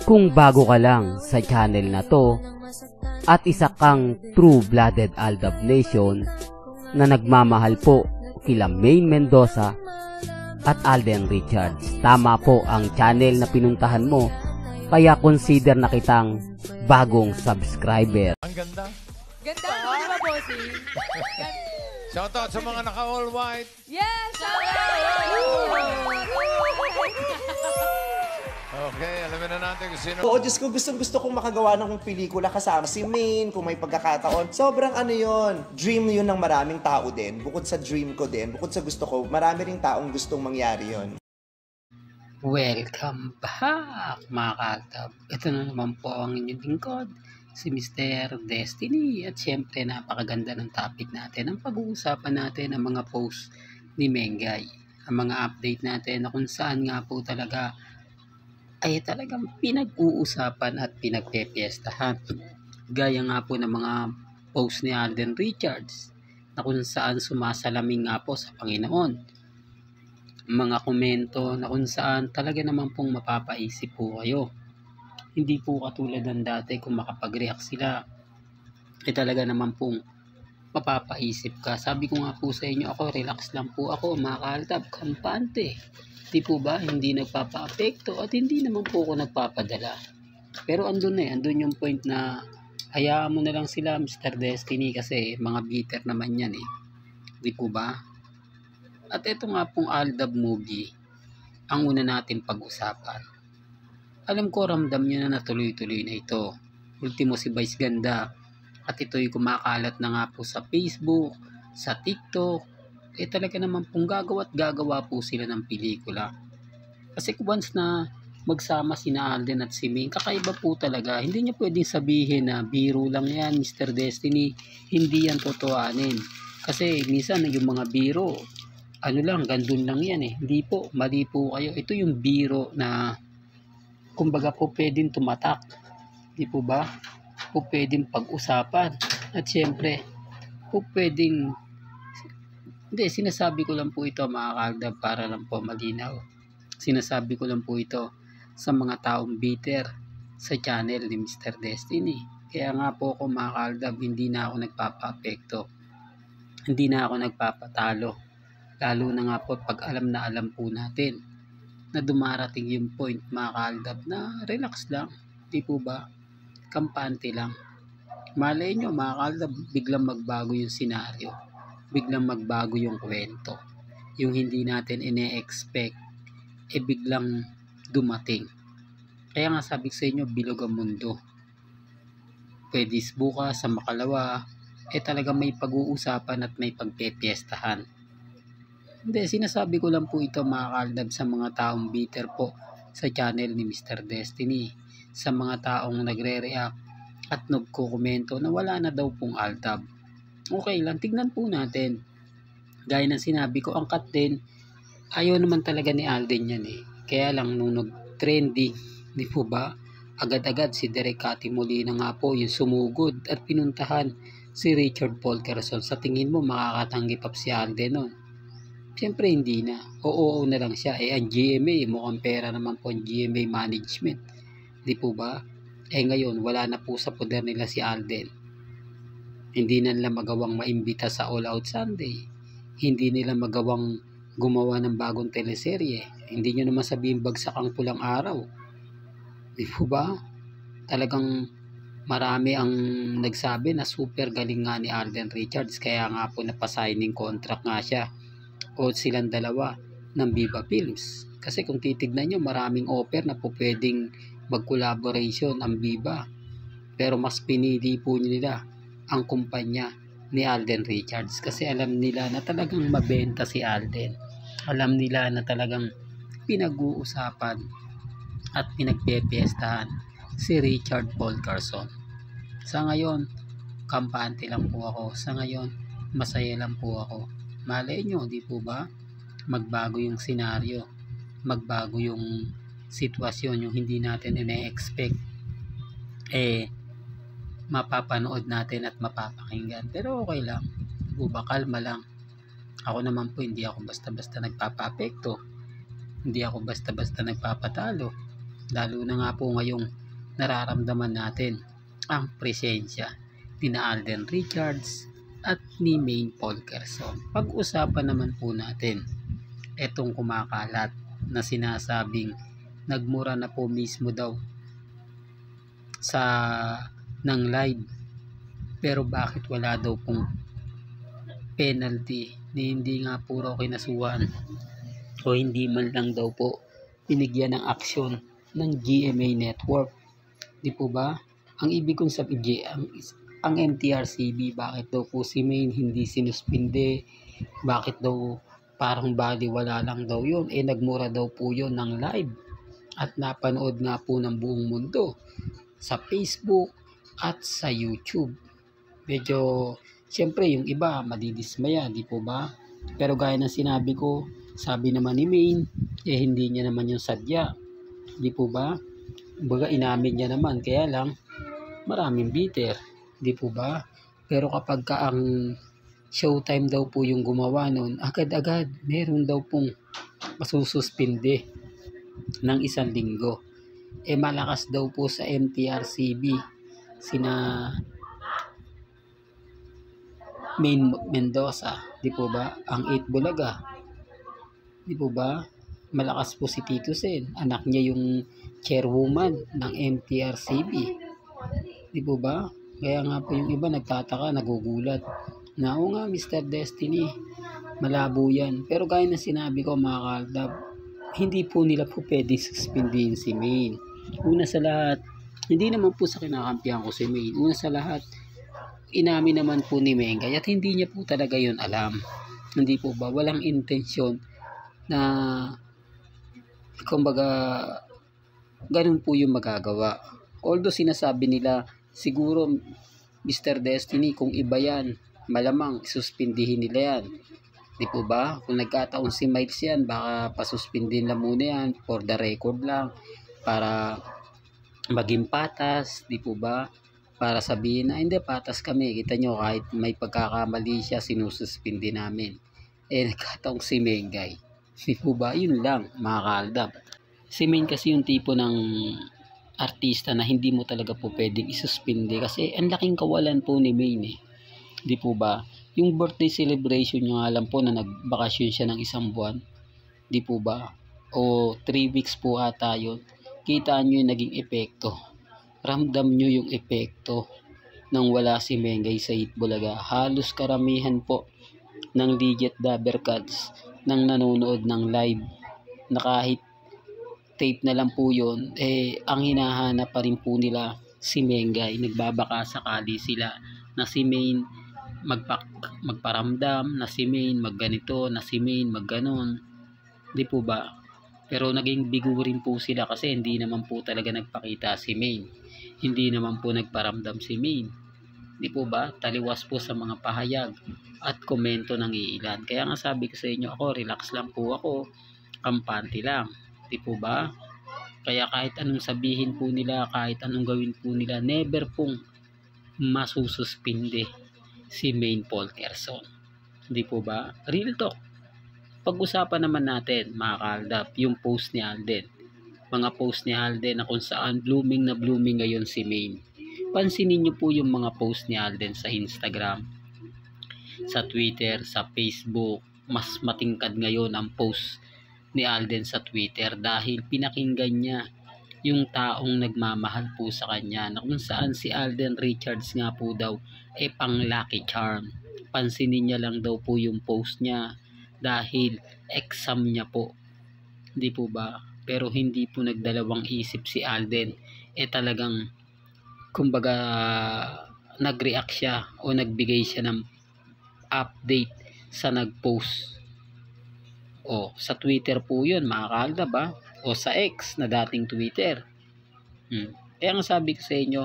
Kung bago ka lang sa channel na to at isa kang true-blooded Aldab Nation na nagmamahal po kila Maine Mendoza at Alden Richards, tama po ang channel na pinuntahan mo, kaya consider na kitang bagong subscriber. Ang ganda. Ganda, di ba, bossing? Shoutout sa mga naka-all white. Yes! Okay, alamin na natin kung sino. Oo, Diyos ko, gusto kong makagawa ng pelikula kasama si Maine, kung may pagkakataon. Sobrang ano yon, dream yun ng maraming tao din. Bukod sa dream ko din, bukod sa gusto ko, marami ring taong gustong mangyari yon. Welcome back mga kaltab. Ito na naman po ang inyong lingkod, si Mr. Destiny. At syempre napakaganda ng topic natin. Ang pag-uusapan natin ang mga post ni Mengay. Ang mga update natin na kung saan nga po talaga ay talagang pinag-uusapan at pinagpepiestahan. Gaya nga po ng mga post ni Alden Richards na kung saan sumasalamin nga po sa Panginoon. Mga komento na kung saan talaga naman pong mapapaisip po kayo. Hindi po katulad ng dati kung makapag-react sila. Talaga naman pong mapapaisip ka. Sabi ko nga po sa inyo, ako relax lang po ako mga kaltab, kampante. Di po ba? Hindi nagpapa-apekto at hindi naman po ako nagpapadala. Pero andun yung point na hayaan mo na lang sila, Mr. Destiny, kasi mga bitter naman yan eh. Di po ba? At ito nga pong Aldab movie, ang una natin pag-usapan. Alam ko ramdam nyo na natuloy-tuloy na ito. Ultimo si Vice Ganda at ito'y kumakalat na nga po sa Facebook, sa TikTok. Talaga naman pong gagawa po sila ng pelikula. Kasi once na magsama sina Alden at si Ming, kakaiba po talaga. Hindi niya pwedeng sabihin na biro lang yan, Mr. Destiny. Hindi yan totoanin. Kasi minsan yung mga biro, ano lang, gandun lang yan eh. Hindi po, mali po kayo. Ito yung biro na kumbaga po pwedeng tumatak. Di po ba? Po pwedeng pag-usapan. At syempre, po pwedeng hindi, sinasabi ko lang po ito mga kaldag para lang po malinaw. Sinasabi ko lang po ito sa mga taong bitter sa channel ni Mr. Destiny. Kaya nga po ako mga kaldag, hindi na ako nagpapa-apekto. Hindi na ako nagpapatalo. Lalo na nga po pag alam na alam po natin na dumarating yung point mga kaldag na relax lang. Di po ba? Kampante lang. Malay nyo mga kaldag, biglang magbago yung senaryo. Biglang magbago yung kwento. Yung hindi natin ine-expect, biglang dumating. Kaya nga sabi ko sa inyo, bilog ang mundo. Pwede bukas sa makalawa, talaga may pag-uusapan at may pagpepiestahan. Hindi, sinasabi ko lang po ito mga kaldab sa mga taong bitter po sa channel ni Mr. Destiny. Sa mga taong nagre-react at nagko-komento na wala na daw pong Aldab. Okay lang, tignan po natin. Gaya ng sinabi ko, ang cut din, ayaw naman talaga ni Alden yan eh. Kaya lang nung nag-trending, di po ba, agad-agad si Derek Cathy Molina nga po yung sumugod at pinuntahan si Richard Paul Quezon. Sa tingin mo, makakatanggi pa si Alden nun? Siyempre hindi na. Oo na lang siya. Ang GMA, mukhang pera naman po ang GMA management. Di po ba? Ngayon, wala na po sa poder nila si Alden. Hindi na nila magawang maimbita sa All Out Sunday. Hindi nila magawang gumawa ng bagong teleserye. Hindi nyo naman sabihin bagsak ang pulang araw. Di po ba? Talagang marami ang nagsabi na super galing nga ni Alden Richards. Kaya nga po napasigning contract nga siya. O silang dalawa ng Viva Films. Kasi kung titignan nyo, maraming offer na po pwedeng mag-collaboration ang Viva. Pero mas pinili po nila ang kumpanya ni Alden Richards kasi alam nila na talagang mabenta si Alden. Alam nila na talagang pinag-uusapan at pinagpepiestahan si Richard Paul Quezon. Sa ngayon, kampante lang po ako. Sa ngayon, masaya lang po ako. Malay nyo, di po ba? Magbago yung senaryo. Magbago yung sitwasyon, yung hindi natin ine-expect. Mapapanood natin at mapapakinggan. Pero okay lang. Buba, kalma lang. Ako naman po, hindi ako basta-basta nagpapa-apekto. Hindi ako basta-basta nagpapatalo. Lalo na nga po ngayong nararamdaman natin ang presensya ni Alden Richards at ni Maine Polkerson. Pag-usapan naman po natin etong kumakalat na sinasabing nagmura na po mismo daw sa ng live, pero bakit wala daw pong penalty ni hindi nga po raw kinasuhan o hindi man lang daw po binigyan ng aksyon ng GMA Network. Di po ba? Ang ibig kong sabihin, ang MTRCB, bakit daw po si Maine hindi sinuspinde? Bakit daw parang baliwala lang daw yun? Nagmura daw po yun ng live at napanood nga po ng buong mundo sa Facebook at sa YouTube. Medyo, siyempre yung iba madidismaya, di po ba? Pero gaya ng sinabi ko, sabi naman ni Maine, hindi niya naman yung sadya. Di po ba? Baga inamin niya naman, kaya lang maraming bitter. Di po ba? Pero kapag ka ang Showtime daw po yung gumawa nun, agad-agad meron daw pong masususpinde ng 1 linggo. Malakas daw po sa MTRCB sina Maine Mendoza, di po ba? Ang 8 Bulaga, di po ba? Malakas po si Tito Sen, anak niya yung chairwoman ng MTRCB, di po ba? Kaya nga po yung iba nagtataka, nagugulat na o nga Mr. Destiny, malabo yan. Pero gaya na sinabi ko mga kaaldab, hindi po nila po pwedeng suspindihin si Maine. Una sa lahat, hindi naman po sa kinakampihan ko si Maine. Una sa lahat, inamin naman po ni Mengay at hindi niya po talaga yun alam. Hindi po ba? Walang intensyon na kumbaga ganun po yung magagawa. Although sinasabi nila, siguro Mr. Destiny, kung iba yan, malamang suspindihin nila yan. Di po ba? Kung nagkataon si Miles yan, baka pasuspindihin lang muna yan for the record lang para maging patas, di po ba? Para sabihin na hindi, patas kami. Kita nyo, kahit may pagkakamali siya, sinususpindi namin. Nagkataong si Mengay. Di po ba? Yun lang, mga kaaldab. Si Maine kasi yung tipo ng artista na hindi mo talaga po pwedeng isuspindi kasi ang laking kawalan po ni Maine eh. Di po ba? Yung birthday celebration niya, alam po na nagbakasyon siya ng 1 buwan. Di po ba? O 3 weeks po ata yun. Kita nyo yung naging epekto. Ramdam nyo yung epekto nang wala si Mengay sa Itbulaga. Halos karamihan po ng legit Dabbercats nang nanonood ng live na kahit tape na lang po yun, ang hinahanap pa rin po nila si Mengay. Nagbabaka sakali sila na si Maine magparamdam, na si Maine magganito, na si Maine magganon. Di po ba? Pero naging bigo rin po sila kasi hindi naman po talaga nagpakita si Maine. Hindi naman po nagparamdam si Maine. Di po ba? Taliwas po sa mga pahayag at komento ng iilan. Kaya nga sabi ko sa inyo, ako relax lang po ako, kampante lang. Di po ba? Kaya kahit anong sabihin po nila, kahit anong gawin po nila, never pong masususpinde si Maine Polkerson. Di po ba? Real talk. Pag-usapan naman natin, mga kaaldab, yung post ni Alden. Mga post ni Alden na kung saan blooming na blooming ngayon si Maine. Pansinin niyo po yung mga post ni Alden sa Instagram, sa Twitter, sa Facebook. Mas matingkad ngayon ang post ni Alden sa Twitter dahil pinakinggan niya yung taong nagmamahal po sa kanya na kung saan si Alden Richards nga po daw pang lucky charm. Pansinin niya lang daw po yung post niya dahil exam niya po. Di po ba? Pero hindi po nagdalawang isip si Alden. Talagang kumbaga nag-react siya o nagbigay siya ng update sa nag-post. Sa Twitter po yun, mga kaaldab ba? O sa X na dating Twitter. Kaya nga sabi ko sa inyo,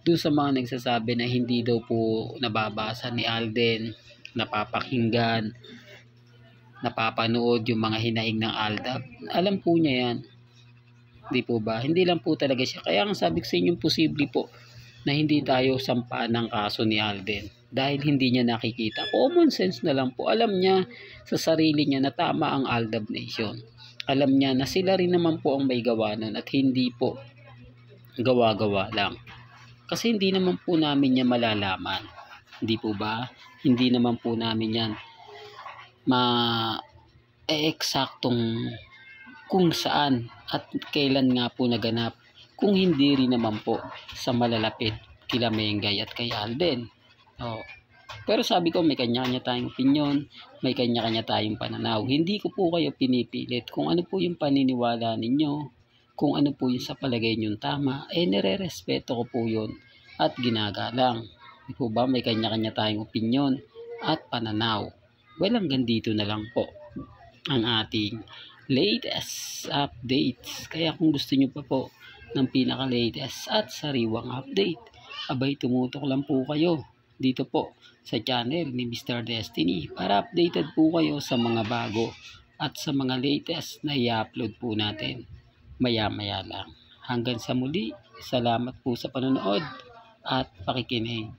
doon sa mga nagsasabi na hindi daw po nababasa ni Alden, napapakinggan, napapanood yung mga hinaing ng Aldab, alam po niya yan. Di po ba? Hindi lang po talaga siya. Kaya nga sabi ko sa inyo, posible po na hindi tayo sampaan ng kaso ni Alden dahil hindi niya nakikita. Common sense na lang po. Alam niya sa sarili niya na tama ang Aldab Nation. alam niya na sila rin naman po ang may gawa nun at hindi po gawa-gawa lang. Kasi hindi naman po namin yan malalaman. Hindi po ba? Hindi naman po namin yan eksaktong kung saan at kailan nga po naganap. Kung hindi rin naman po sa malalapit kila Mengay at kay Alden. Pero sabi ko, may kanya-kanya tayong opinion, may kanya-kanya tayong pananaw. Hindi ko po kayo pinipilit. Kung ano po yung paniniwala ninyo, kung ano po yung sa palagay nyong tama, nire-respeto ko po yun at ginagalang. Di po ba, may kanya-kanya tayong opinion at pananaw. Well, hanggang dito na lang po ang ating latest updates. Kaya kung gusto nyo pa po ng pinaka-latest at sariwang update, abay tumutok lang po kayo dito po sa channel ni Mr. Destiny para updated po kayo sa mga bago at sa mga latest na i-upload po natin maya-maya lang. Hanggang sa muli, salamat po sa panonood at pakikinig.